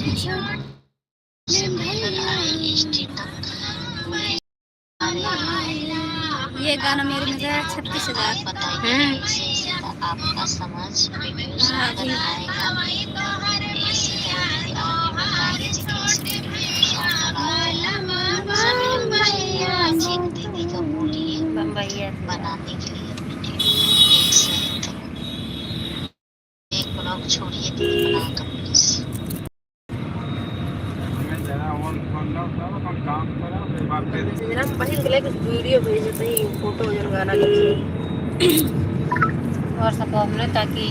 ये गाना मेरे में गया 36,000। आपका समझ हाँ जी। दीदी का बोलिए बम्बई बनाने के लिए एक ब्लॉग छोड़िए दीदी बनाकर प्लीज। पहिल के कुछ वीडियो भेजे थे फोटो जन गाना और सब हमने ताकि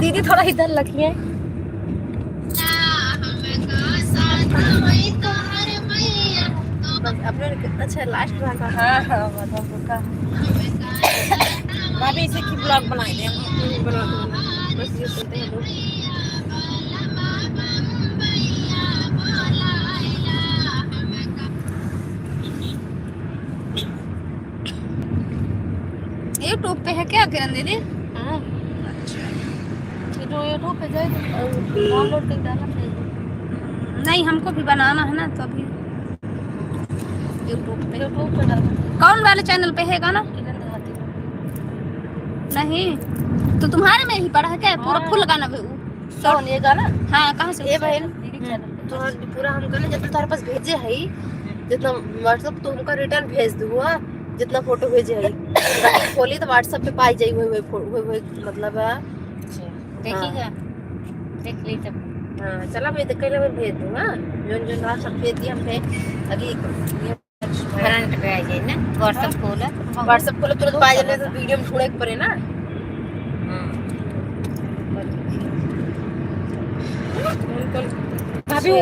दीदी थोड़ा इधर रखिए। अपने अच्छा लास्ट भाषा। हाँ हाँ मतलब का भाभी इसे की ब्लॉग बनाए दे बना दो बस ये सुनते हैं लोग। यूट्यूब पे है क्या किरण दीदी? हाँ तो यूट्यूब पे जाए डाउनलोड कर डालना चाहिए। नहीं, हमको भी बनाना है ना, तो अभी यूट्यूब पे डालना कौन वाले चैनल पे है गाना? नहीं तो तुम्हारे में ही पड़ा है क्या पूरा फुल गाना? कौन ये गाना? हाँ, कहाँ से? ये बहन तो पूरा हम कहने जब तुम्हारे पास भेजे है जितना व्हाट्सएप तो हमका रिटर्न भेज दू जितना फोटो भेजे है खोली तो व्हाट्सएप पे पाई जाई वही मतलब देखिएगा, देख ली तब। हाँ चला मैं देख मैं भेज दूँ। हाँ जोन जोन रात सब भेज दिया हम अभी फ्रंट पे आ जाए ना, व्हाट्सएप खोला तुरंत पाई जाने तो वीडियो में छोड़े के पड़े ना। भाभी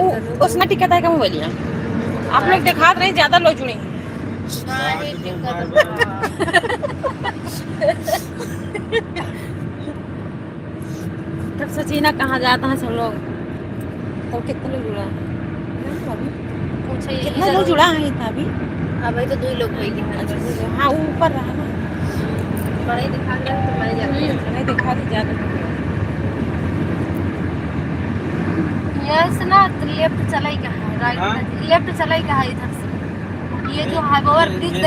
उसमें टिकट है क्या मोबाइल आप लोग दिखा रहे ज्यादा लोग जुड़े तब सची ना कहाँ जाता है सब लोग तब कितने लोग जुड़ा है कितना लोग जुड़ा है अभी? हाँ भाई तो 2 लोग होंगे। हाँ ऊपर रहा ना बड़े दिखा रहे तो मैं नहीं दिखा दी ज्यादा यस ना, लेफ्ट चलाई कहाँ है, राइट लेफ्ट चलाई कहाँ है इधर से? ये जो है वो